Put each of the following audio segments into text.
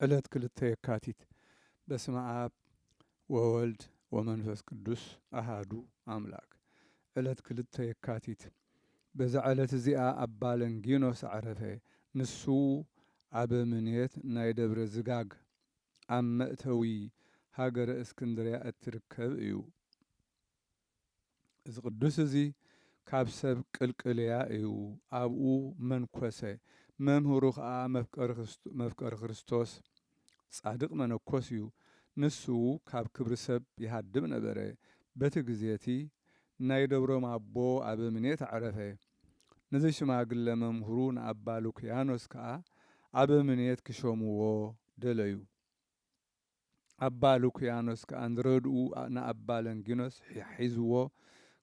ዕለት 2 የካቲት በስመ አብ ወወልድ ወመንፈስ ቅዱስ አሃዱ አምላክ። ዕለት 2 የካቲት በዛ ዕለት እዚኣ አባ ለንጊኖስ ዓረፈ። ንሱ አበምኔት ናይ ደብረ ዝጋግ ኣብ መእተዊ ሃገረ እስክንድርያ እትርከብ እዩ። እዚ ቅዱስ እዚ ካብ ሰብ ቅልቅልያ እዩ። ኣብኡ መንኮሰ። መምህሩ ከዓ መፍቀሪ ክርስቶስ ጻድቕ መነኮስ እዩ። ንሱ ካብ ክብሪ ሰብ ይሃድም ነበረ። በቲ ግዜቲ ናይ ደብሮም ኣቦ አበምኔት ዓረፈ። ነዚ ሽማግለ መምህሩ ንኣባ ሉክያኖስ ከዓ አበምኔት ክሾምዎ ደለዩ። ኣባ ሉክያኖስ ከዓ ንረድኡ ንኣባ ለንጊኖስ ሒዝዎ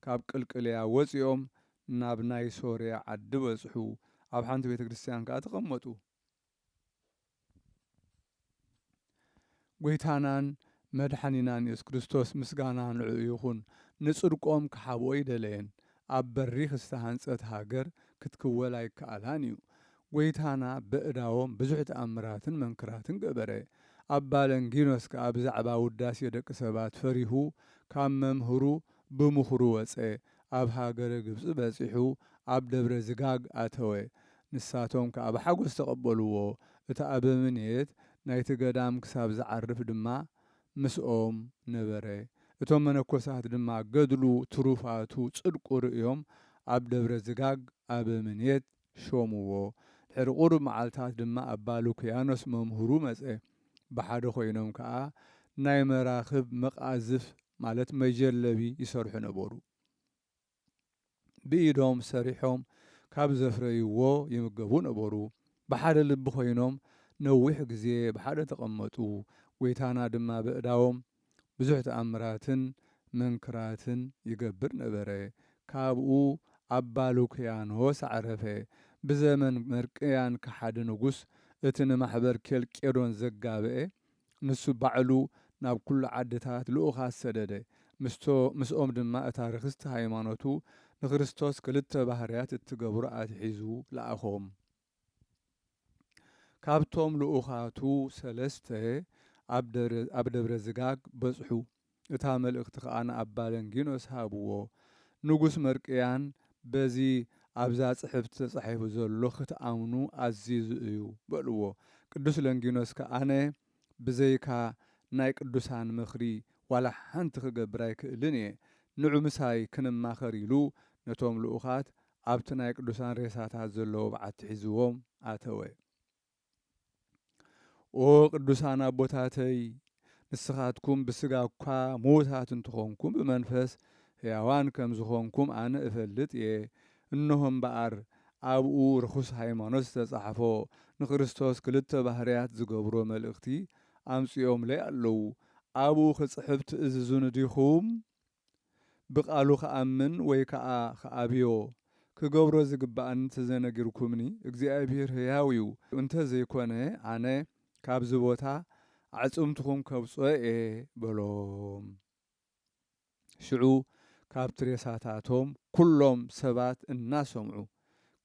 ካብ ቅልቅልያ ወፂኦም ናብ ናይ ሶርያ ዓዲ በጽሑ። ኣብ ሓንቲ ቤተ ክርስቲያን ከዓ ተቐመጡ። ጎይታናን መድሓኒናን ኢየሱስ ክርስቶስ ምስጋና ንዑ ይኹን። ንጽድቆም ክሓብኦ ይደለየን። ኣብ በሪኽ ዝተሃንጸት ሃገር ክትክወል ኣይከኣላን እዩ። ጎይታና በእዳዎም ብዙሕ ተኣምራትን መንክራትን ገበረ። ኣባ ለንጊኖስ ከዓ ብዛዕባ ውዳሴ ደቂ ሰባት ፈሪሁ ካብ መምህሩ ብምኽሩ ወፀ። ኣብ ሃገረ ግብፂ በፂሑ ኣብ ደብረ ዝጋግ ኣተወ። ንሳቶም ከዓ ብሓጎስ ተቐበልዎ። እቲ አበምኔት ናይቲ ገዳም ክሳብ ዝዓርፍ ድማ ምስኦም ነበረ። እቶም መነኮሳት ድማ ገድሉ ትሩፋቱ ጽድቁ ርእዮም ኣብ ደብረ ዝጋግ አበምኔት ሾምዎ። ድሕሪ ቁሩብ መዓልታት ድማ ኣባ ሉክያኖስ መምህሩ መፀ። ብሓደ ኮይኖም ከዓ ናይ መራኽብ መቃዝፍ ማለት መጀለቢ ይሰርሑ ነበሩ። ብኢዶም ሰሪሖም ካብ ዘፍረይዎ ይምገቡ ነበሩ። ብሓደ ልቢ ኮይኖም ነዊሕ ግዜ ብሓደ ተቐመጡ። ጎይታና ድማ በእዳዎም ብዙሕ ተኣምራትን መንክራትን ይገብር ነበረ። ካብኡ ኣባ ሉክያኖስ ዓረፈ። ብዘመን መርቅያን ከሓደ ንጉስ እቲ ንማሕበር ኬልቄዶን ዘጋብአ ንሱ ባዕሉ ናብ ኩሉ ዓድታት ልኡኻት ሰደደ። ምስኦም ድማ እታ ርክስቲ ሃይማኖቱ ንክርስቶስ 2 ባህርያት እትገብሩ ኣትሒዙ ለኣኾም። ካብቶም ልኡኻቱ 3 ኣብ ደብረ ዝጋግ በጽሑ። እታ መልእኽቲ ከዓ ንኣባ ለንጊኖስ ሃብዎ። ንጉስ መርቅያን በዚ ኣብዛ ጽሕፍቲ ተጻሒፉ ዘሎ ክትኣምኑ ኣዚዙ እዩ በልዎ። ቅዱስ ለንጊኖስ ከኣነ ብዘይካ ናይ ቅዱሳን ምኽሪ ዋላ ሓንቲ ክገብር ኣይክእልን እየ። ንዑ ምሳይ ክንማኸር ኢሉ ነቶም ልኡኻት ኣብቲ ናይ ቅዱሳን ሬሳታት ዘለዎ በዓቲ ሒዝዎም ኣተወ። ኦ ቅዱሳን ኣቦታተይ ንስኻትኩም ብስጋ እኳ ሙዉታት እንትኾንኩም ብመንፈስ ሕያዋን ከም ዝኾንኩም ኣነ እፈልጥ እየ። እነሆ እምበኣር ኣብኡ ርኩስ ሃይማኖት ዝተጻሕፎ ንክርስቶስ 2 ባህርያት ዝገብሮ መልእኽቲ ኣምፂኦምለይ ኣለዉ። ኣብኡ ክጽሕፍ ትእዝዙን ዲኹም? ብቓሉ ከኣምን ወይ ከዓ ከኣብዮ ክገብሮ ዝግባአን እንተዘነጊርኩምኒ እግዚኣብሔር ሕያው እዩ። እንተዘይኮነ ኣነ ካብዚ ቦታ ኣዕጽምትኹም ከብፅኦ እየ በሎም። ሽዑ ካብቲ ሬሳታቶም ኩሎም ሰባት እናሰምዑ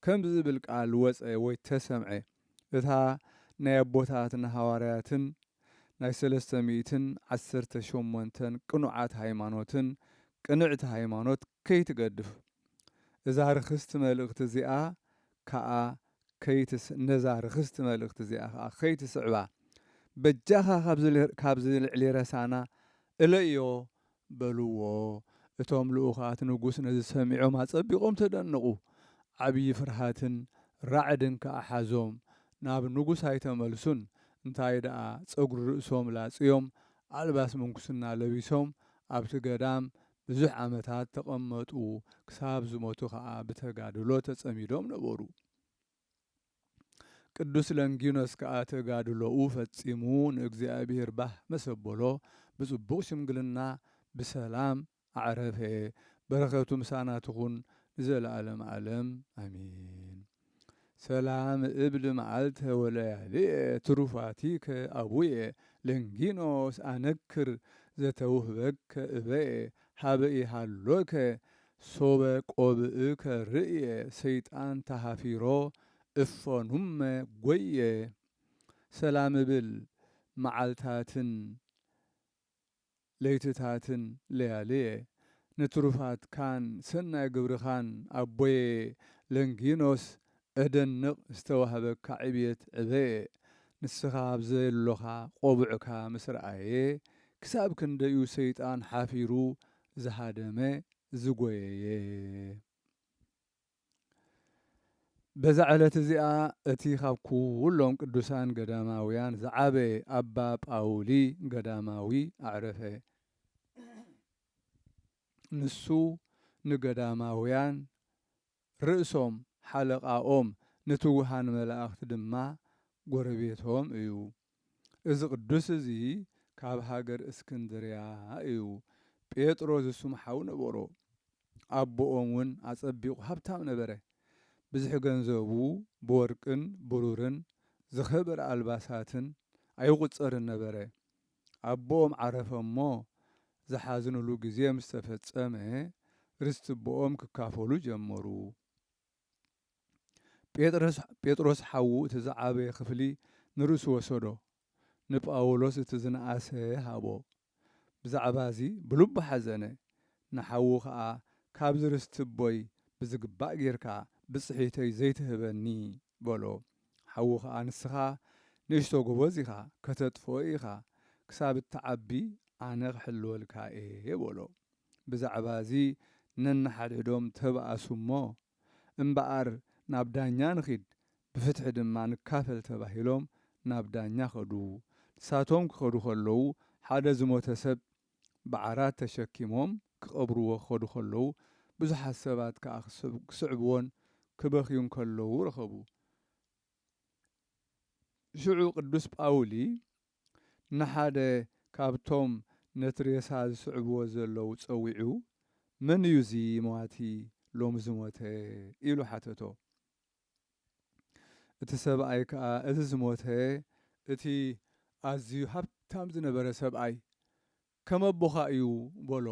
ከም ዝብል ቃል ወፀ ወይ ተሰምዐ። እታ ናይ ኣቦታትን ሃዋርያትን ናይ 318 ቅኑዓት ሃይማኖትን ቅንዕቲ ሃይማኖት ከይትገድፍ እዛ ርክስቲ መልእኽቲ እዚኣ ከዓ ከይትስዕባ በጃኻ ካብዚ ልዕሊ ረሳና እለዮ በልዎ። እቶም ልኡኻት ንጉስ ነዚ ሰሚዖም ኣጸቢቖም ተደንቑ። ዓብዪ ፍርሃትን ራዕድን ከዓ ሓዞም። ናብ ንጉስ ኣይተመልሱን። እንታይ ደኣ ፀጉሪ ርእሶም ላጽዮም ኣልባስ ምንኩስና ለቢሶም ኣብቲ ገዳም ብዙሕ ዓመታት ተቐመጡ። ክሳብ ዝሞቱ ከዓ ብተጋድሎ ተጸሚዶም ነበሩ። ቅዱስ ለንጊኖስ ከዓ ተጋድሎኡ ፈጺሙ ንእግዚአብሔር ባህ መሰበሎ ብጽቡቕ ሽምግልና ብሰላም ኣዕረፈ። በረኸቱ ምሳና ትኹን ንዘለዓለም ዓለም ኣሚን። ሰላም እብል መዓልተ ወለያልየ ትሩፋቲከ አቡየ ለንጊኖስ አነክር ዘተውህበከ እበየ ሀበ ኢሃሎከ ሶበ ቆብእከ ርእየ ሰይጣን ተሃፊሮ እፎኑመ ጐየ። ሰላም እብል መዓልታትን ለይትታትን ለያልየ ንትሩፋትካን ሰናይ ግብርኻን ኣቦየ ለንጊኖስ እደንቕ ዝተዋህበካ ዕብየት ዕበየ ንስኻ ኣብዘየሎኻ ቆቡዕካ ምስ ረኣየ ክሳብ ክንደዩ ሰይጣን ሓፊሩ ዝሃደመ ዝጐየየ። በዛ ዕለት እዚኣ እቲ ካብ ኩሎም ቅዱሳን ገዳማውያን ዝዓበየ ኣባ ጳውሊ ገዳማዊ ኣዕረፈ። ንሱ ንገዳማውያን ርእሶም ሓለቓኦም ንትውሃን መላእኽቲ ድማ ጎረቤቶም እዩ። እዚ ቅዱስ እዚ ካብ ሃገር እስክንድርያ እዩ። ጴጥሮስ እሱም ሓው ነበሮ። ኣቦኦም እውን ኣጸቢቑ ሃብታም ነበረ። ብዙሕ ገንዘቡ ብወርቅን ብሩርን ዝኸበረ ኣልባሳትን ኣይቝጸርን ነበረ። ኣቦኦም ዓረፈ እሞ ዝሓዝንሉ ግዜ ምስ ተፈጸመ ርስቲ ቦኦም ክካፈሉ ጀመሩ። ጴጥሮስ ሓዉ እቲ ዝዓበየ ክፍሊ ንርእሱ ወሰዶ፣ ንጳውሎስ እቲ ዝነኣሰ ሃቦ። ብዛዕባ እዚ ብልቡ ሓዘነ። ንሓዉ ከዓ ካብዚ ርስቲ ቦይ ብዝግባእ ጌርካ ብጽሒተይ ዘይትህበኒ በሎ። ሓዉ ከዓ ንስኻ ንእሽቶ ጎበዝ ኢኻ ከተጥፍኦ ኢኻ ክሳብ እትዓቢ ኣነ ክሕልወልካ እየ በሎ። ብዛዕባ እዚ ነናሓድሕዶም ተበኣሱ እሞ እምበኣር ናብ ዳኛ ንኺድ ብፍትሒ ድማ ንካፈል ተባሂሎም ናብ ዳኛ ኸዱ። ንሳቶም ክኸዱ ከለዉ ሓደ ዝሞተ ሰብ ብዓራት ተሸኪሞም ክቐብርዎ ክኸዱ ከለዉ ብዙሓት ሰባት ከዓ ክስዕብዎን ክበኽዩን ከለዉ ረኸቡ። ሽዑ ቅዱስ ጳውሊ ንሓደ ካብቶም ነቲ ሬሳ ዝስዕብዎ ዘለዉ ጸዊዑ መን እዩ እዚ መዋቲ ሎሚ ዝሞተ ኢሉ ሓተቶ። እቲ ሰብኣይ ከዓ እዚ ዝሞተ እቲ ኣዝዩ ሃብታም ዝነበረ ሰብኣይ ከመ ኣቦኻ እዩ በሎ።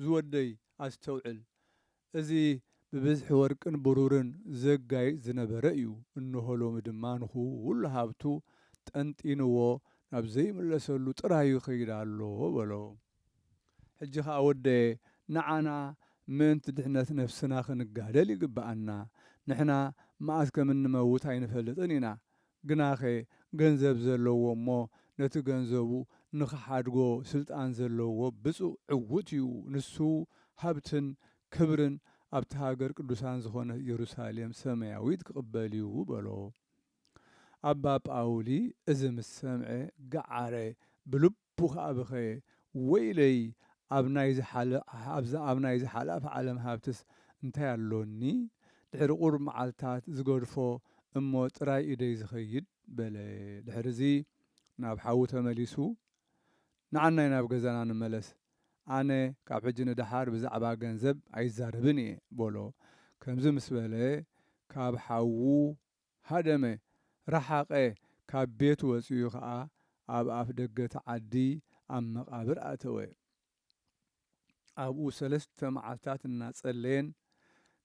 ዝወደይ ኣስተውዕል፣ እዚ ብብዝሒ ወርቅን ብሩርን ዘጋይፅ ዝነበረ እዩ። እንሆ ሎሚ ድማ ንኹሉ ሃብቱ ጠንጢንዎ ናብ ዘይምለሰሉ ጥራዩ ይኸይድ ኣሎ በሎ። ሕጂ ከዓ ወደየ ንዓና ምእንቲ ድሕነት ነፍስና ክንጋደል ይግብኣና። ንሕና መዓዝ ከም እንመውት ኣይንፈልጥን ኢና። ግናኸ ገንዘብ ዘለዎ እሞ ነቲ ገንዘቡ ንኽሓድጎ ስልጣን ዘለዎ ብፁዕ ዕውት እዩ። ንሱ ሃብትን ክብርን ኣብቲ ሃገር ቅዱሳን ዝኾነ ኢየሩሳሌም ሰማያዊት ክቕበል እዩ በሎ። ኣባ ጳውሊ እዚ ምስ ሰምዐ ገዓረ፣ ብልቡ ከዓ በኸየ። ወይለይ ኣብ ናይ ዝሓለፈ ዓለም ሃብትስ እንታይ ኣሎኒ? ድሕሪ ቁሩብ መዓልትታት ዝገድፎ እሞ ጥራይ ኢደይ ዝኸይድ በለ። ድሕሪዚ ናብ ሓዉ ተመሊሱ ንዓናይ ናብ ገዛና ንመለስ፣ ኣነ ካብ ሕጂ ንድሓር ብዛዕባ ገንዘብ ኣይዛረብን እየ በሎ። ከምዚ ምስ በለ ካብ ሓዉ ሃደመ፣ ረሓቐ። ካብ ቤት ወፂኡ ከዓ ኣብ ኣፍ ደገ ተዓዲ ኣብ መቓብር ኣተወ። ኣብኡ 3 መዓልትታት እናጸለየን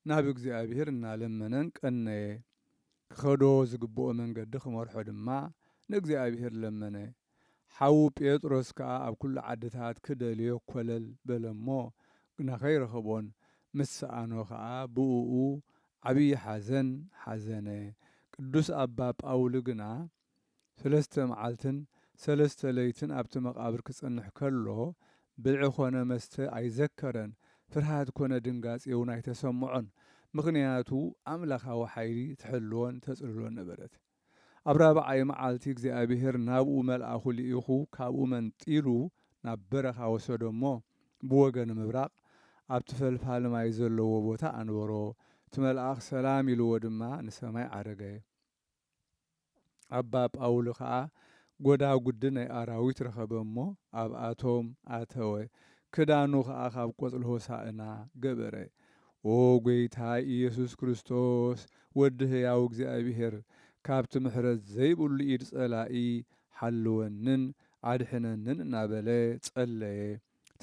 ናብ እግዚኣብሔር እናለመነን ቀነየ። ክኸዶ ዝግብኦ መንገዲ ክመርሖ ድማ ንእግዚኣብሔር ለመነ። ሓዉ ጴጥሮስ ከዓ ኣብ ኩሉ ዓድታት ክደልዮ ኮለል በለ እሞ ግና ከይረኸቦን። ምስ ሰኣኖ ከዓ ብእኡ ዓብዪ ሓዘን ሓዘነ። ቅዱስ ኣባ ጳውሊ ግና 3 መዓልትን 3 ለይትን ኣብቲ መቓብር ክጸንሕ ከሎ ብልዒ ኮነ መስተ ኣይዘከረን። ፍርሃት ኮነ ድንጋፄ እውን ኣይተሰምዖን። ምኽንያቱ ኣምላኻዊ ሓይሊ ትሕልዎን ተጽልሎን ነበረት። ኣብ 4ይ መዓልቲ እግዚኣብሔር ናብኡ መልኣኹ ልኢኹ ካብኡ መንጢሉ ናብ በረኻ ወሰዶ እሞ ብወገን ምብራቕ ኣብቲ ፈልፋሊ ማይ ዘለዎ ቦታ ኣንበሮ። እቲ መልኣኽ ሰላም ኢልዎ ድማ ንሰማይ ዓረገ። ኣባ ጳውሊ ከዓ ጐዳጉዲ ናይ ኣራዊት ረኸበ እሞ ኣብኣቶም ኣተወ። ክዳኑ ከዓ ካብ ቆጽሊ ሆሳእና ገበረ። ኦ ጐይታይ ኢየሱስ ክርስቶስ ወዲ ሕያው እግዚኣብሔር ካብቲ ምሕረት ዘይብሉ ኢድ ጸላኢ ሓልወንን ኣድሕነንን እናበለ ጸለየ።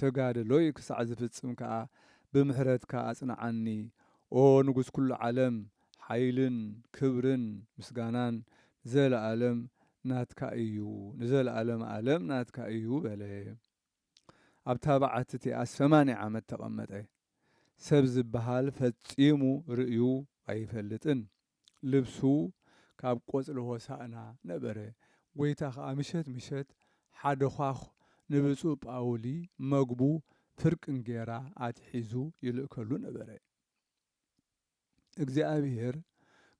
ተጋድሎይ ክሳዕ ዝፍጽም ከዓ ብምሕረትካ ኣጽንዓኒ። ኦ ንጉሥ ኩሉ ዓለም ሓይልን ክብርን ምስጋናን ዘለዓለም ናትካ እዩ ንዘለዓለም ዓለም ናትካ እዩ በለ። ኣብታ በዓቲ እቲኣ 80 ዓመት ተቐመጠ። ሰብ ዝበሃል ፈጺሙ ርእዩ ኣይፈልጥን። ልብሱ ካብ ቆጽሊ ሆሳእና ነበረ። ጎይታ ከዓ ምሸት ምሸት ሓደ ኳኽ ንብፁዕ ጳውሊ መግቡ ፍርቂ እንጌራ ኣትሒዙ ይልእከሉ ነበረ። እግዚኣብሔር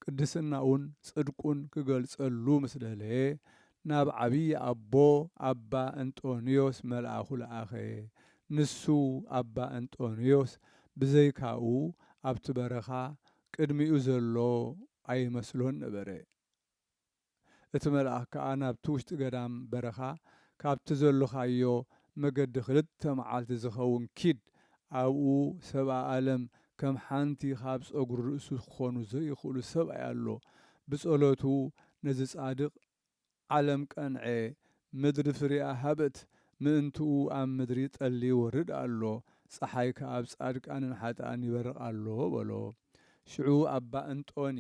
ቅድስናኡን ጽድቁን ክገልጸሉ ምስ ደለየ ናብ ዓብዪ ኣቦ ኣባ እንጦንዮስ መልኣኹ ለኣኸ። ንሱ ኣባ እንጦንዮስ ብዘይካኡ ኣብቲ በረኻ ቅድሚኡ ዘሎ ኣይመስሎን ነበረ። እቲ መልኣኽ ከዓ ናብቲ ውሽጢ ገዳም በረኻ ካብቲ ዘለኻዮ መገዲ 2 መዓልቲ ዝኸውን ኪድ ኣብኡ ሰብኣ ዓለም ከም ሓንቲ ካብ ፀጉሪ ርእሱ ክኾኑ ዘይኽእሉ ሰብኣይ ኣሎ። ብጸሎቱ ነዚ ጻድቕ ዓለም ቀንዐ፣ ምድሪ ፍሬኣ ሃበት፣ ምእንትኡ ኣብ ምድሪ ጠሊ ይወርድ ኣሎ፣ ፀሓይ ከኣብ ጻድቃንን ሓጥኣን ይበርቕ ኣሎ በሎ። ሽዑ ኣባ እንጦኒ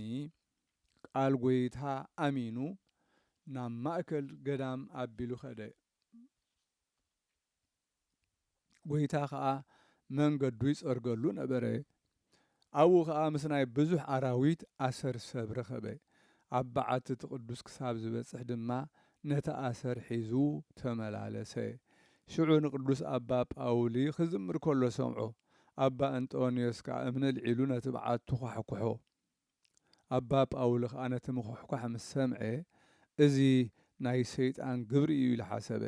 ቃል ጎይታ ኣሚኑ ናብ ማእከል ገዳም ኣቢሉ ኸደ። ጎይታ ከዓ መንገዱ ይጸርገሉ ነበረ። ኣብኡ ከዓ ምስ ናይ ብዙሕ ኣራዊት ኣሰር ሰብ ረኸበ። ኣብ በዓቲ እቲ ቅዱስ ክሳብ ዝበጽሕ ድማ ነቲ ኣሰር ሒዙ ተመላለሰ። ሽዑ ንቅዱስ ኣባ ጳውሊ ክዝምር ከሎ ሰምዖ። ኣባ እንጦንዮስ ከዓ እምነ ልዒሉ ነቲ በዓቱ ኳሕኩሖ። ኣባ ጳውሊ ከዓ ነቲ ምኹሕኳሕ ምስ ሰምዐ እዚ ናይ ሰይጣን ግብሪ እዩ ኢሉ ሓሰበ።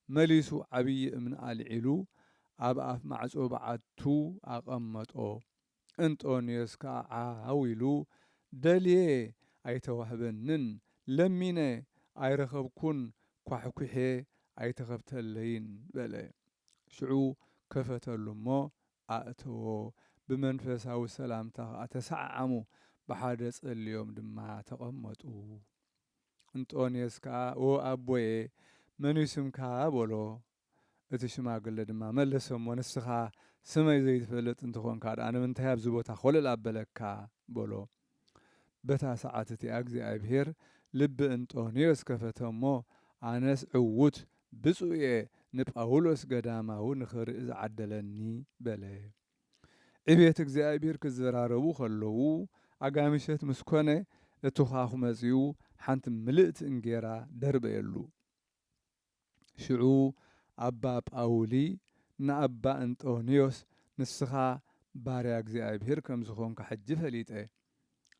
መሊሱ ዓብዪ እምኒ ኣልዒሉ ኣብ ኣፍ ማዕጾ በዓቱ ኣቐመጦ። እንጦንዮስ ከዓ ዓው ኢሉ ደልየ ኣይተዋህበንን፣ ለሚነ ኣይረኸብኩን፣ ኳሕኩሔ ኣይተኸብተለይን በለ። ሽዑ ከፈተሉ እሞ ኣእተዎ። ብመንፈሳዊ ሰላምታ ከዓ ተሰዓዓሙ፣ ብሓደ ጸልዮም ድማ ተቐመጡ። እንጦንዮስ ከዓ ኦ ኣቦየ መን ስምካ በሎ። እቲ ሽማግለ ድማ መለሰ እሞ ንስኻ ስመይ ዘይትፈልጥ እንትኾንካ ደኣ ንምንታይ ኣብዚ ቦታ ኮለል ኣበለካ በሎ። በታ ሰዓት እቲኣ እግዚኣብሔር ልቢ እንጦንዮስ ከፈተ እሞ ኣነስ ዕውት ብፁዕ እየ ንጳውሎስ ገዳማዊ ንኽርኢ ዝዓደለኒ በለ። ዕብየት እግዚኣብሔር ክዘራረቡ ከለዉ ኣጋሚሸት ምስ ኮነ እቲ ኳኹ መጺኡ ሓንቲ ምልእቲ እንጌራ ደርበየሉ። ሽዑ ኣባ ጳውሊ ንኣባ እንጦንዮስ ንስኻ ባርያ እግዚኣብሔር ከም ዝኾንካ ሕጂ ፈሊጠ።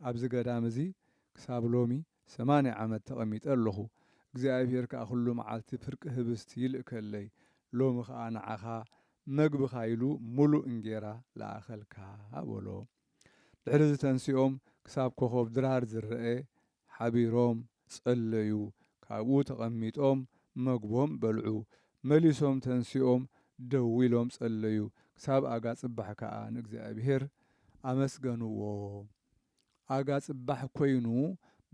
ኣብዚ ገዳም እዚ ክሳብ ሎሚ 80 ዓመት ተቐሚጠ ኣለኹ። እግዚኣብሔር ከዓ ኩሉ መዓልቲ ፍርቂ ህብስቲ ይልእከለይ። ሎሚ ከዓ ንዓኻ መግብኻ ኢሉ ሙሉእ እንጌራ ለኣኸልካ በሎ። ድሕሪ ዝተንሲኦም ክሳብ ኮኸብ ድራር ዝርአ ሓቢሮም ጸለዩ። ካብኡ ተቐሚጦም መግቦም በልዑ። መሊሶም ተንሲኦም ደው ኢሎም ጸለዩ። ክሳብ ኣጋ ጽባሕ ከዓ ንእግዚኣብሔር ኣመስገንዎ። ኣጋ ጽባሕ ኮይኑ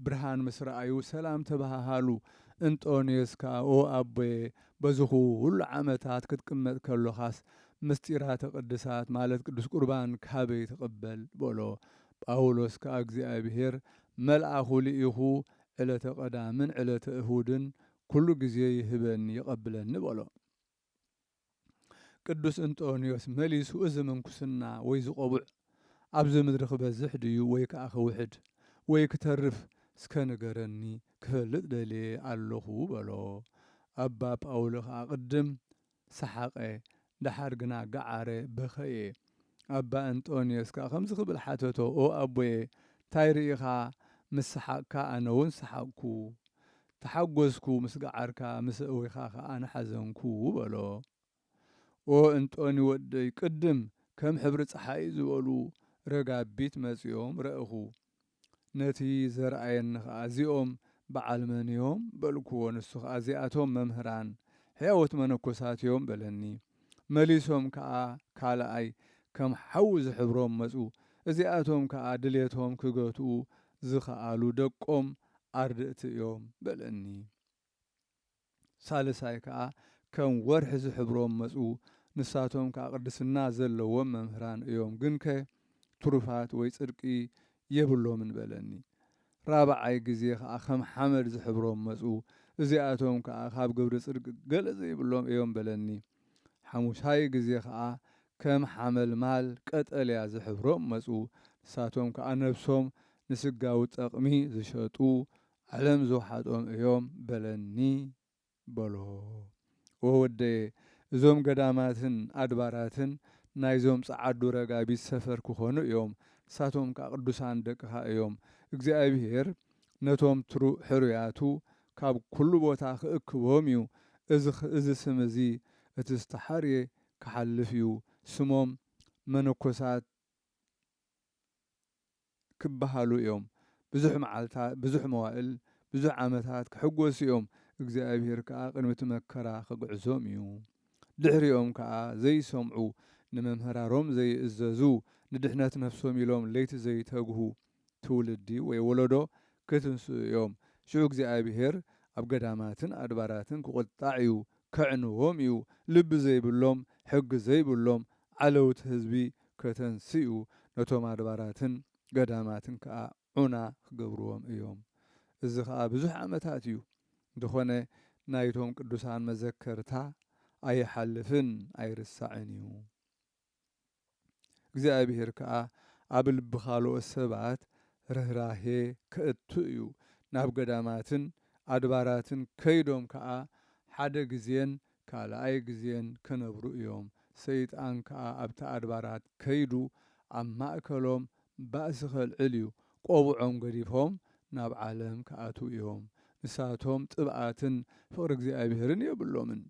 ብርሃን ምስ ረኣዩ ሰላም ተባሃሃሉ። እንጦንዮስ ከዓ ኦ ኣቦየ በዚ ኩሉ ዓመታት ክትቅመጥ ከለኻስ ምስጢራተ ቅድሳት ማለት ቅዱስ ቁርባን ካበይ ትቕበል በሎ። ጳውሎስ ከዓ እግዚኣብሔር መልኣኹ ልኢኹ ዕለተ ቀዳምን ዕለተ እሁድን ኩሉ ግዜ ይህበኒ ይቐብለኒ በሎ። ቅዱስ እንጦንዮስ መሊሱ እዚ ምንኩስና ወይ ዝቆቡዕ ኣብዚ ምድሪ ክበዝሕ ድዩ ወይ ከዓ ክውሕድ ወይ ክተርፍ እስከ ንገረኒ ክፈልጥ ደልየ ኣለኹ በሎ። ኣባ ጳውሊ ከዓ ቅድም ሰሓቐ፣ ድሓር ግና ገዓረ በኸየ። ኣባ እንጦንዮስ ከዓ ከምዚ ክብል ሓተቶ ኦ ኣቦየ እንታይ ርኢኻ ምስ ሰሓቕካ ኣነ እውን ሰሓቕኩ፣ ተሓጐስኩ ምስ ገዓርካ ምስ እወይኻ ከዓ ንሓዘንኩ በሎ። ኦ እንጦኒ ወደይ ቅድም ከም ሕብሪ ፀሓይ ዝበሉ ረጋቢት መጺኦም ረእኹ። ነቲ ዘረኣየኒ ከዓ እዚኦም በዓል መን እዮም በልክዎ። ንሱ ከዓ እዚኣቶም መምህራን ሕያወት መነኮሳት እዮም በለኒ። መሊሶም ከዓ ካልኣይ ከም ሓዊ ዝሕብሮም መጹ። እዚኣቶም ከዓ ድሌቶም ክገትኡ ዝኸኣሉ ደቆም ኣርድእቲ እዮም በለኒ። ሳልሳይ ከዓ ከም ወርሒ ዝሕብሮም መጹ። ንሳቶም ከዓ ቅድስና ዘለዎም መምህራን እዮም፣ ግንከ ትሩፋት ወይ ጽድቂ የብሎምን በለኒ። ራብዓይ ግዜ ከዓ ከም ሓመድ ዝሕብሮም መጹ። እዚኣቶም ከዓ ካብ ግብሪ ጽድቂ ገለ ዘይብሎም እዮም በለኒ። ሓሙሻይ ግዜ ከዓ ከም ሓመልማል ቀጠልያ ዝሕብሮም መጹ። ንሳቶም ከዓ ነብሶም ንስጋዊ ጠቕሚ ዝሸጡ ዓለም ዝውሓጦም እዮም በለኒ በሎ። ወወደየ እዞም ገዳማትን ኣድባራትን ናይዞም ጸዓዱ ረጋቢት ሰፈር ክኾኑ እዮም። ንሳቶም ከዓ ቅዱሳን ደቅኻ እዮም። እግዚኣብሔር ነቶም ሕሩያቱ ካብ ኩሉ ቦታ ክእክቦም እዩ። እዚ ስም እዚ እቲ ዝተሓርየ ክሓልፍ እዩ። ስሞም መነኮሳት ክበሃሉ እዮም። ብዙሕ መዓልታት፣ ብዙሕ መዋእል፣ ብዙሕ ዓመታት ክሕጐሱ እዮም። እግዚኣብሔር ከዓ ቅድሚቲ መከራ ክጉዕዞም እዩ። ድሕሪኦም ከዓ ዘይሰምዑ ንመምህራሮም ዘይእዘዙ ንድሕነት ነፍሶም ኢሎም ለይቲ ዘይተግሁ ትውልዲ ወይ ወለዶ ክትንስኡ እዮም። ሽዑ እግዚኣብሔር ኣብ ገዳማትን ኣድባራትን ክቁጣዕ እዩ፣ ከዕንዎም እዩ። ልቢ ዘይብሎም ሕጊ ዘይብሎም ዓለውቲ ህዝቢ ከተንስኡ ነቶም ኣድባራትን ገዳማትን ከዓ ዑና ክገብርዎም እዮም። እዚ ከዓ ብዙሕ ዓመታት እዩ። እንተኾነ ናይቶም ቅዱሳን መዘከርታ ኣይሓልፍን ኣይርሳዕን እዩ። እግዚኣብሔር ከዓ ኣብ ልቢ ካልኦት ሰባት ርህራሄ ከእቱ እዩ። ናብ ገዳማትን ኣድባራትን ከይዶም ከዓ ሓደ ግዜን ካልኣይ ግዜን ከነብሩ እዮም። ሰይጣን ከዓ ኣብቲ ኣድባራት ከይዱ ኣብ ማእከሎም ባእሲ ከልዕል እዩ። ቆቡዖም ገዲፎም ናብ ዓለም ክኣትዉ እዮም። ንሳቶም ጥብኣትን ፍቕሪ እግዚኣብሔርን የብሎምን፣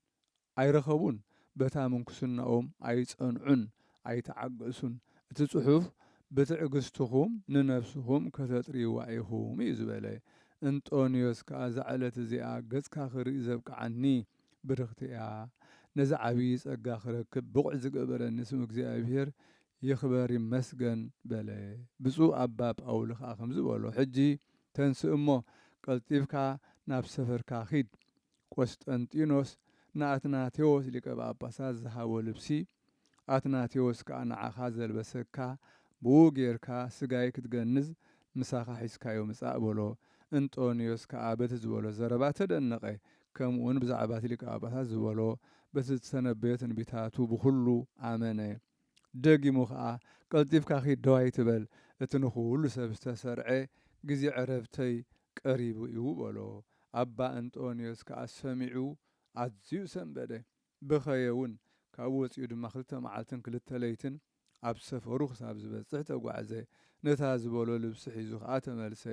ኣይረኸቡን። በታ ምንኩስናኦም ኣይጸንዑን፣ ኣይተዓገሱን። እቲ ጽሑፍ ብትዕግስትኹም ንነፍስኹም ከተጥርይዋ ኢኹም እዩ ዝበለ። እንጦንዮስ ከዓ ዝዓለት እዚኣ ገጽካ ክርኢ ዘብቅዓኒ ብርኽቲ እያ። ነዚ ዓብዪ ጸጋ ክረክብ ብቑዕ ዝገበረኒ ስም እግዚኣብሔር ይኽበር ይመስገን በለ። ብፁዕ ኣባ ጳውሊ ከዓ ከምዚ በሎ፣ ሕጂ ተንስእ እሞ ቀልጢፍካ ናብ ሰፈርካ ኺድ። ቆስጠንጢኖስ ንኣትናቴዎስ ሊቀ ጳጳሳት ዝሃቦ ልብሲ ኣትናቴዎስ ከዓ ንዓኻ ዘልበሰካ ብኡ ጌርካ ስጋይ ክትገንዝ ምሳኻ ሒዝካዮ ምጻእ በሎ። እንጦንዮስ ከዓ በቲ ዝበሎ ዘረባ ተደነቐ። ከምኡውን ብዛዕባ እቲ ሊቀ ጳጳሳት ዝበሎ በቲ ዝተነበየ ትንቢታቱ ብኩሉ ኣመነ። ደጊሙ ከዓ ቀልጢፍካ ኺድ ደዋይ ትበል፣ እቲ ንኹሉ ሰብ ዝተሰርዐ ግዜ ዕረፍተይ ቀሪቡ እዩ በሎ። ኣባ እንጦንዮስ ከዓ ሰሚዑ ኣዝዩ ሰንበደ። ብኸየ እውን ካብኡ ወፂኡ ድማ 2 መዓልትን 2 ለይትን ኣብ ሰፈሩ ክሳብ ዝበጽሕ ተጓዕዘ። ነታ ዝበሎ ልብሲ ሒዙ ከዓ ተመልሰ።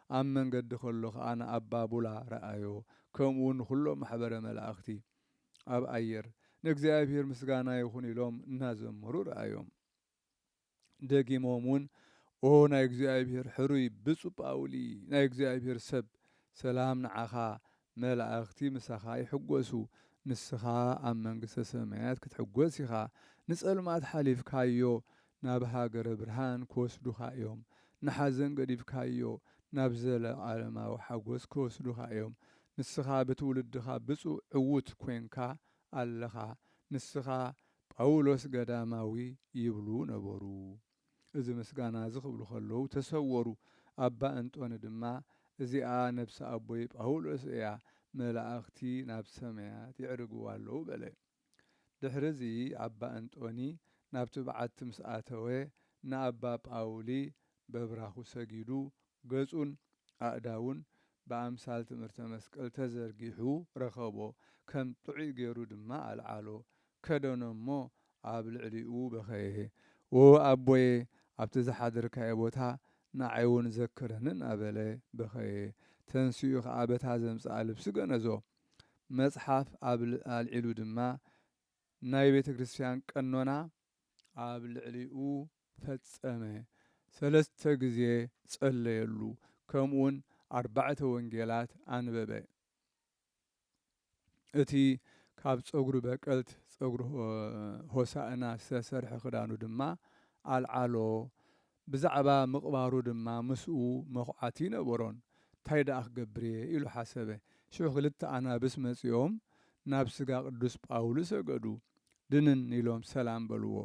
ኣብ መንገዲ ከሎ ከዓ ንኣባ ቡላ ረኣዮ። ከምኡውን ንኹሎም ማሕበረ መላእኽቲ ኣብ ኣየር ንእግዚኣብሔር ምስጋና ይኹን ኢሎም እናዘመሩ ረኣዮም። ደጊሞም እውን ኦ ናይ እግዚኣብሔር ሕሩይ ብፁዕ ጳውሊ፣ ናይ እግዚኣብሔር ሰብ ሰላም ንዓኻ፣ መላእኽቲ ምሳኻ ይሕጐሱ፣ ንስኻ ኣብ መንግሥተ ሰማያት ክትሕጐስ ኢኻ። ንጸልማት ሓሊፍካዮ ናብ ሃገረ ብርሃን ክወስዱኻ እዮም። ንሓዘን ገዲፍካዮ ናብ ዘለዓለማዊ ሓጐስ ክወስዱኻ እዮም። ንስኻ ብትውልድኻ ብፁዕ ዕዉት ኮንካ ኣለኻ። ንስኻ ጳውሎስ ገዳማዊ ይብሉ ነበሩ። እዚ ምስጋና እዚ ክብሉ ከለዉ ተሰወሩ። ኣባ እንጦኒ ድማ እዚኣ ነብሲ ኣቦይ ጳውሎስ እያ፣ መላእኽቲ ናብ ሰማያት ይዕርግዋ ኣለዉ በለ። ድሕሪዚ ኣባ እንጦኒ ናብቲ በዓቲ ምስ ኣተወ ንኣባ ጳውሊ በብራኹ ሰጊዱ ገጹን ኣእዳውን ብኣምሳል ትምህርተ መስቀል ተዘርጊሑ ረኸቦ። ከም ጥዑይ ገይሩ ድማ ኣልዓሎ፣ ከደኖ እሞ ኣብ ልዕሊኡ በኸየ። ኦ ኣቦየ ኣብቲ ዝሓደርካዮ ቦታ ንዓይ እውን ዘክረንን ኣበለ በኸየ። ተንስኡ ከዓ በታ ዘምጽኣ ልብሲ ገነዞ። መጽሓፍ ኣብ ኣልዒሉ ድማ ናይ ቤተ ክርስቲያን ቀኖና ኣብ ልዕሊኡ ፈጸመ። 3 ግዜ ጸለየሉ። ከምኡውን 4 ወንጌላት ኣንበበ። እቲ ካብ ጸጉሪ በቀልት ጸጉሪ ሆሳእና ዝተሰርሐ ክዳኑ ድማ ኣልዓሎ። ብዛዕባ ምቕባሩ ድማ ምስኡ መኹዓቲ ነበሮን። እንታይ ደኣ ክገብር እየ ኢሉ ሓሰበ። 2 ኣናብስ መጺኦም ናብ ስጋ ቅዱስ ጳውሊ ሰገዱ። ድንን ኢሎም ሰላም በልዎ።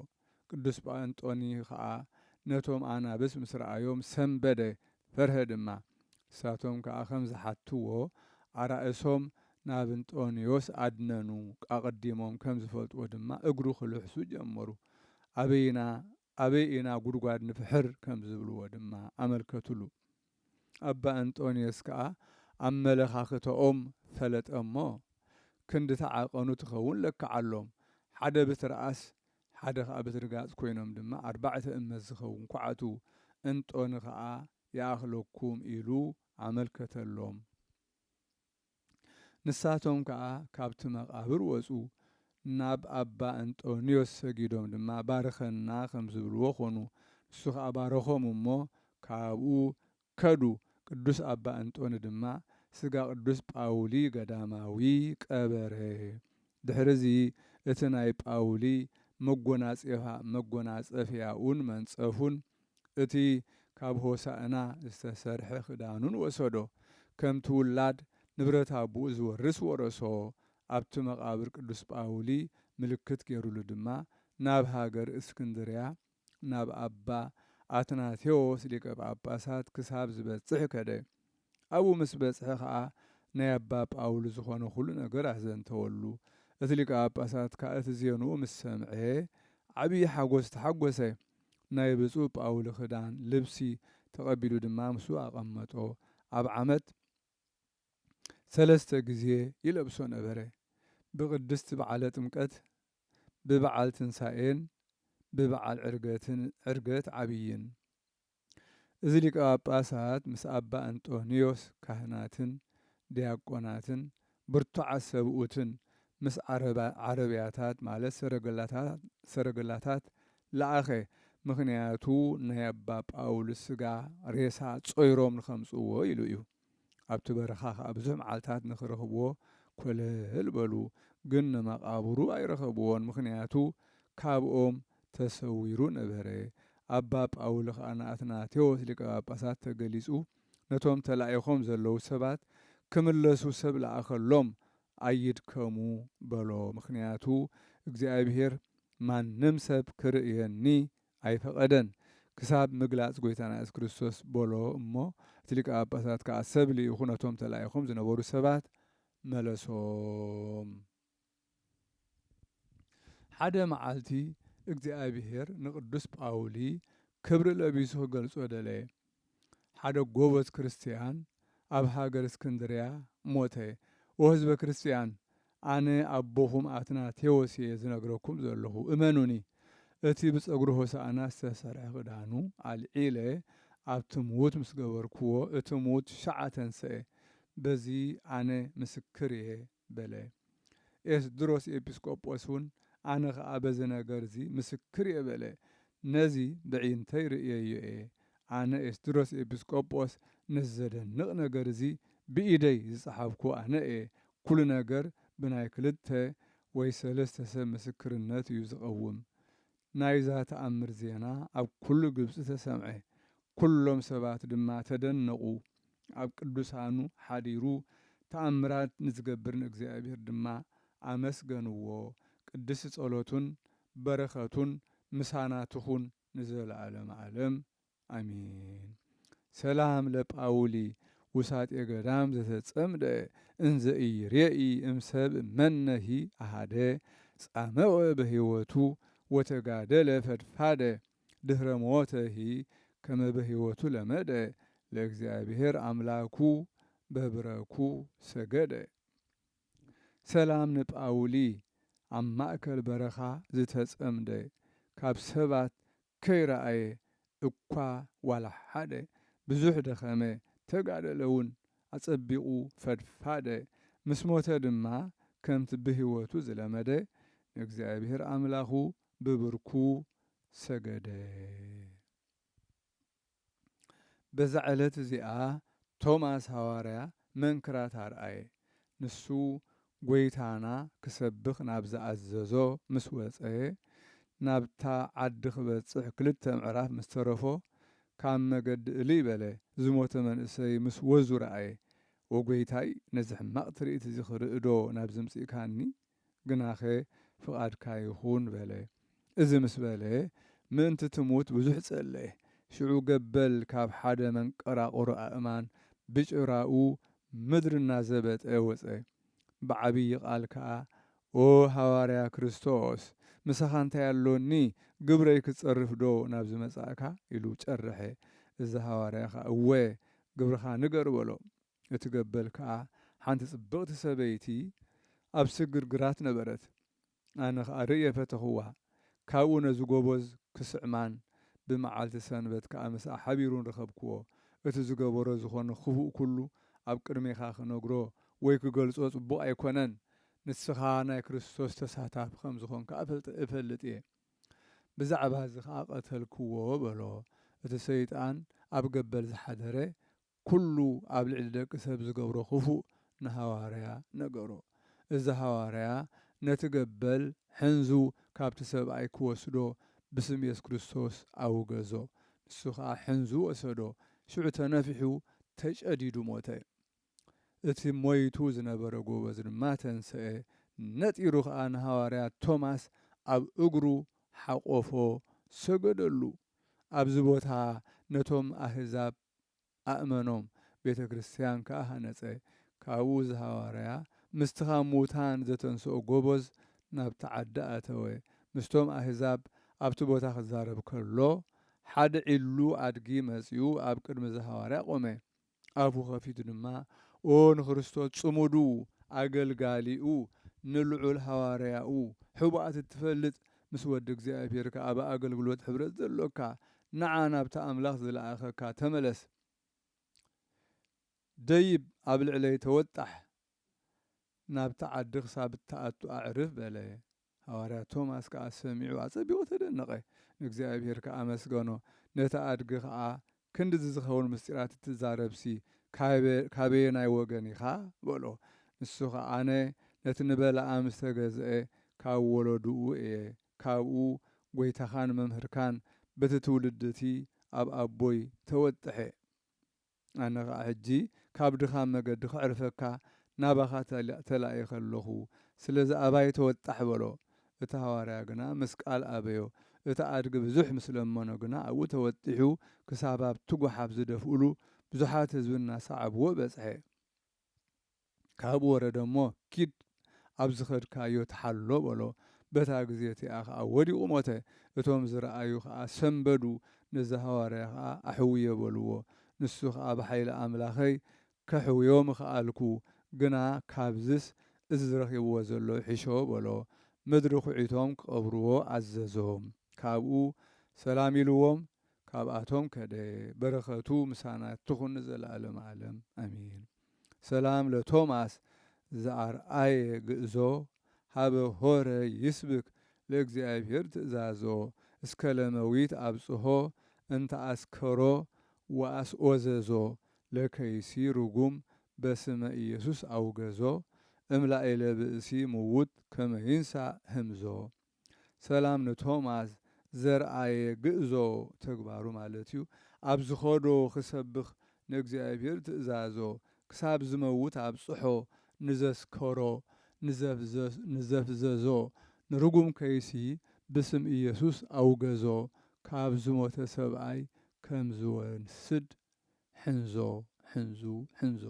ቅዱስ ጳንጦኒ ከዓ ነቶም ኣናብስ ምስ ረኣዮም ሰንበደ፣ ፈርሀ ድማ። ንሳቶም ከዓ ከም ዝሓትዎ ኣራእሶም ናብ እንጦንዮስ ኣድነኑ ኣቐዲሞም ከም ዝፈልጥዎ ድማ እግሩ ክልሕሱ ጀመሩ። ኣበይ ኢና ጉድጓድ ንፍሕር ከም ዝብልዎ ድማ ኣመልከቱሉ። ኣባ እንጦንዮስ ከዓ ኣመለኻኽቶኦም ፈለጠ እሞ ክንዲ ተዓቐኑ ትኸውን ለክዓሎም ሓደ ብትርኣስ ሓደ ከዓ ብትርጋፅ ኮይኖም ድማ 4 እመት ዝኸውን ኳዕቱ እንጦኒ ከዓ ይኣኽለኩም ኢሉ ኣመልከተሎም። ንሳቶም ከዓ ካብቲ መቓብር ወፁ። ናብ ኣባ እንጦንዮስ ሰጊዶም ድማ ባርኸና ከም ዝብልዎ ኾኑ። ንሱ ከዓ ባረኾም እሞ ካብኡ ከዱ። ቅዱስ ኣባ እንጦኒ ድማ ስጋ ቅዱስ ጳውሊ ገዳማዊ ቀበረ። ድሕሪዚ እቲ ናይ ጳውሊ መጎናጸፊያኡን መንጸፉን እቲ ካብ ሆሳእና ዝተሰርሐ ክዳኑን ወሰዶ። ከምቲ ውላድ ንብረት ኣቡኡ ዝወርስ ወረሶ። ኣብቲ መቓብር ቅዱስ ጳውሊ ምልክት ገይሩሉ ድማ ናብ ሃገር እስክንድርያ ናብ ኣባ ኣትናቴዎስ ሊቀ ጳጳሳት ክሳብ ዝበጽሕ ከደ። ኣብኡ ምስ በጽሐ ከዓ ናይ ኣባ ጳውሊ ዝኾነ ኩሉ ነገር ኣዘንተወሉ። እቲ ሊቀ ጳጳሳት ከዓ እቲ ዜንኡ ምስ ሰምዐ ዓብዪ ሓጎስ ተሓጐሰ። ናይ ብፁዕ ጳውሊ ክዳን ልብሲ ተቐቢሉ ድማ ምስኡ ኣቐመጦ። ኣብ ዓመት 3 ግዜ ይለብሶ ነበረ። ብቅድስቲ በዓለ ጥምቀት፣ ብበዓል ትንሣኤን ብበዓል ዕርገት ዓብይን። እዚ ሊቀ ጳጳሳት ምስ ኣባ እንጦንዮስ ካህናትን ዲያቆናትን ብርቱዓት ሰብኡትን ምስ ዓረብያታት ማለት ሰረገላታት ለኣኸ። ምክንያቱ ናይ ኣባ ጳውሊ ስጋ ሬሳ ጾይሮም ንኸምጽዎ ኢሉ እዩ። ኣብቲ በረኻ ከዓ ብዙሕ መዓልታት ንኽረኽብዎ ኮለል በሉ። ግን ንመቓብሩ ኣይረኸብዎን፣ ምክንያቱ ካብኦም ተሰዊሩ ነበረ። ኣባ ጳውሊ ከዓ ንኣትናቴዎስ ሊቀ ጳጳሳት ተገሊጹ ነቶም ተላኢኾም ዘለዉ ሰባት ክምለሱ ሰብ ለኣኸሎም ኣይድከሙ በሎ። ምክንያቱ እግዚኣብሔር ማንም ሰብ ክርእየኒ ኣይፈቐደን ክሳብ ምግላጽ ጐይታና ኢየሱስ ክርስቶስ በሎ እሞ እቲ ሊቀ ጳጳሳት ከዓ ሰብ ልኢኹ ነቶም ተላኢኾም ዝነበሩ ሰባት መለሶም። ሓደ መዓልቲ እግዚኣብሔር ንቅዱስ ጳውሊ ክብሪ ለቢሱ ክገልጾ ደለየ። ሓደ ጎበዝ ክርስቲያን ኣብ ሃገር እስክንድርያ ሞተ። ወህዝበ ክርስቲያን ኣነ ኣቦኹም ኣትናቴዎስ እየ ዝነግረኩም ዘለኹ እመኑኒ። እቲ ብፀጉሪ ሆሳእና ዝተሰርሐ ክዳኑ ኣልዒለ ኣብቲ ምዉት ምስ ገበርክዎ እቲ ምዉት 9 ተንስአ። በዚ ኣነ ምስክር እየ በለ። ኤስድሮስ ኤጲስቆጶስ እውን ኣነ ከዓ በዚ ነገር እዚ ምስክር እየ በለ። ነዚ ብዒንተይ ርእየዮ እየ። ኣነ ኤስድሮስ ኤጲስቆጶስ ንዘደንቕ ነገር እዚ ብኢደይ ዝፀሓፍኩ ኣነ እየ። ኩሉ ነገር ብናይ 2 ወይ 3 ሰብ ምስክርነት እዩ ዝቐውም። ናይዛ ተኣምር ዜና ኣብ ኩሉ ግብፂ ተሰምዐ። ኩሎም ሰባት ድማ ተደነቑ። ኣብ ቅዱሳኑ ሓዲሩ ተኣምራት ንዝገብር ንእግዚኣብሔር ድማ ኣመስገንዎ። ቅድስቲ ጸሎቱን በረኸቱን ምሳና ትኹን ንዘለዓለመ ዓለም ኣሚን። ሰላም ለጳውሊ ውሳጤ ገዳም ዘተጸምደ እንዘ ኢይሬኢ እምሰብ መነሂ ኣሃደ ጻመወ በሕይወቱ ወተጋደለ ፈድፋደ ድህረ ሞተሂ ከመ በሕይወቱ ለመደ ለእግዚአብሔር አምላኩ በብረኩ ሰገደ። ሰላም ንጳውሊ ኣብ ማእከል በረኻ ዝተጸምደ ካብ ሰባት ከይረኣየ እኳ ዋላ ሓደ ብዙሕ ደኸመ ተጋደለ እውን ኣጸቢቑ ፈድፋደ ምስ ሞተ ድማ ከምቲ ብሕይወቱ ዝለመደ ንእግዚአብሔር ኣምላኹ ብብርኩ ሰገደ። በዛ ዕለት እዚኣ ቶማስ ሐዋርያ መንክራት ኣርአየ። ንሱ ጐይታና ክሰብኽ ናብ ዝኣዘዞ ምስ ወፀ ናብታ ዓዲ ክበጽሕ 2 ምዕራፍ ምስ ተረፎ ካብ መገዲ እልይ በለ። ዝሞተ መንእሰይ ምስ ወዙ ረአየ። ወጐይታይ ነዚ ሕማቕ ትርኢት እዚ ክርኢ ዶ ናብ ዝምጽእካኒ? ግናኸ ፍቓድካ ይኹን በለ። እዚ ምስ በለ ምእንቲ ትሙት ብዙሕ ጸለየ። ሽዑ ገበል ካብ ሓደ መንቀራቑሮ ኣእማን ብጭራኡ ምድርና ዘበጠ ወፀ ብዓብይ ቃል ከዓ ኦ ሃዋርያ ክርስቶስ ምሳኻ እንታይ ያሎኒ ግብረይ ክጸርፍ ዶ ናብ ዝመጻእካ ኢሉ ጨርሐ። እዚ ሃዋርያ ከዓ እወ ግብርኻ ንገር በሎ። እቲ ገበል ከዓ ሓንቲ ጽብቕቲ ሰበይቲ ኣብ ስግርግራት ነበረት። ኣነ ከዓ ርእየ ፈተኽዋ። ካብኡ ነዚ ጎበዝ ክስዕማን ብመዓልቲ ሰንበት ከዓ ምስኣ ሓቢሩን ረኸብክዎ። እቲ ዝገበሮ ዝኾነ ክፉእ ኩሉ ኣብ ቅድሜኻ ክነግሮ ወይ ክገልጾ ጽቡቕ ኣይኮነን። ንስኻ ናይ ክርስቶስ ተሳታፊ ከም ዝኾንካ እፈልጥ እየ። ብዛዕባ እዚ ከዓ ቀተልክዎ በሎ። እቲ ሰይጣን ኣብ ገበል ዝሓደረ ኩሉ ኣብ ልዕሊ ደቂ ሰብ ዝገብሮ ክፉእ ንሃዋርያ ነገሮ። እዚ ሃዋርያ ነቲ ገበል ሕንዙ ካብቲ ሰብኣይ ክወስዶ ብስም ኢየሱስ ክርስቶስ ኣውገዞ። ንሱ ከዓ ሕንዙ ወሰዶ። ሽዑ ተነፊሑ ተጨዲዱ ሞተ። እቲ ሞይቱ ዝነበረ ጎበዝ ድማ ተንስአ። ነጢሩ ከዓ ንሃዋርያ ቶማስ ኣብ እግሩ ሓቆፎ ሰገደሉ። ኣብዚ ቦታ ነቶም ኣህዛብ ኣእመኖም ቤተ ክርስቲያን ከዓ ሃነፀ። ካብኡ ዝሃዋርያ ምስቲ ካብ ሙታን ዘተንስኦ ጎበዝ ናብቲ ዓዲ ኣተወ። ምስቶም ኣህዛብ ኣብቲ ቦታ ክዛረብ ከሎ ሓደ ዒሉ ኣድጊ መጺኡ ኣብ ቅድሚ ዝሃዋርያ ቆመ። ኣፉ ኸፊቱ ድማ ኦ ንክርስቶስ ጽሙዱ ኣገልጋሊኡ ንልዑል ሃዋርያኡ ሕቡኣት እትፈልጥ ምስ ወዲ እግዚኣብሔር ከዓ ብኣገልግሎት ሕብረት ዘሎካ ንዓ ናብቲ ኣምላኽ ዝለኣኸካ ተመለስ ደይብ ኣብ ልዕለይ ተወጣሕ ናብቲ ዓዲ ክሳብ እትኣቱ ኣዕርፍ በለ። ሃዋርያ ቶማስ ከዓ ሰሚዑ ኣጸቢቑ ተደነቐ። ንእግዚኣብሔር ከዓ ኣመስገኖ። ነቲ ኣድጊ ከዓ ክንዲ ዝኸውን ምስጢራት እትዛረብሲ ካበየናይ ወገን ኢኻ በሎ። ንሱ ከዓ ኣነ ነቲ ንበለዓም ዝተገዝአ ካብ ወለዱኡ እየ። ካብኡ ጐይታኻን መምህርካን በቲ ትውልድቲ ኣብ ኣቦይ ተወጥሐ። ኣነ ከዓ ሕጂ ካብ ድኻም መገዲ ክዕርፈካ ናባኻ ተላእየ ከለኹ ስለዚ ኣባይ ተወጣሕ በሎ። እቲ ሃዋርያ ግና ምስ ቃል ኣበዮ። እቲ ኣድጊ ብዙሕ ምስ ለመኖ ግና ኣብኡ ተወጢሑ ክሳብ ኣብቲ ጓሓፍ ዝደፍእሉ ብዙሓት ህዝቢ እናሰዓብዎ በጽሐ። ካብኡ ወረደ እሞ ኪድ ኣብ ዝኸድካዮ ተሓሎ በሎ። በታ ግዜ እቲኣ ከዓ ወዲቑ ሞተ። እቶም ዝረኣዩ ከዓ ሰንበዱ። ነዚ ሃዋርያ ከዓ ኣሕውዮ በልዎ። ንሱ ከዓ ብሓይሊ ኣምላኸይ ከሕውዮ ምኽኣልኩ ግና ካብዝስ እዚ ዝረኺብዎ ዘሎ ሒሾ በሎ። ምድሪ ኩዒቶም ክቐብርዎ ኣዘዞም። ካብኡ ሰላም ኢልዎም ካብኣቶም ከደ። በረኸቱ ምሳና ትኹን ንዘለዓለም ዓለም ኣሚን። ሰላም ለቶማስ ዘኣርአየ ግእዞ ሃበ ሆረ ይስብክ ለእግዚአብሔር ትእዛዞ እስከ ለመዊት ኣብጽሖ እንተ ኣስከሮ ወአስኦዘዞ ለከይሲ ርጉም በስመ ኢየሱስ አውገዞ እምላኤለ ብእሲ ምውት ከመ ይንሣእ ህምዞ። ሰላም ንቶማስ ዘርአየ ግእዞ ተግባሩ ማለት እዩ። ኣብ ዝኸዶ ክሰብኽ ንእግዚኣብሔር ትእዛዞ ክሳብ ዝመውት ኣብጽሖ ንዘስከሮ ንዘፍዘዞ ንርጉም ከይሲ ብስም ኢየሱስ ኣውገዞ ካብ ዝሞተ ሰብኣይ ከም ዝወስድ ሕንዞ ሕንዙ ሕንዞ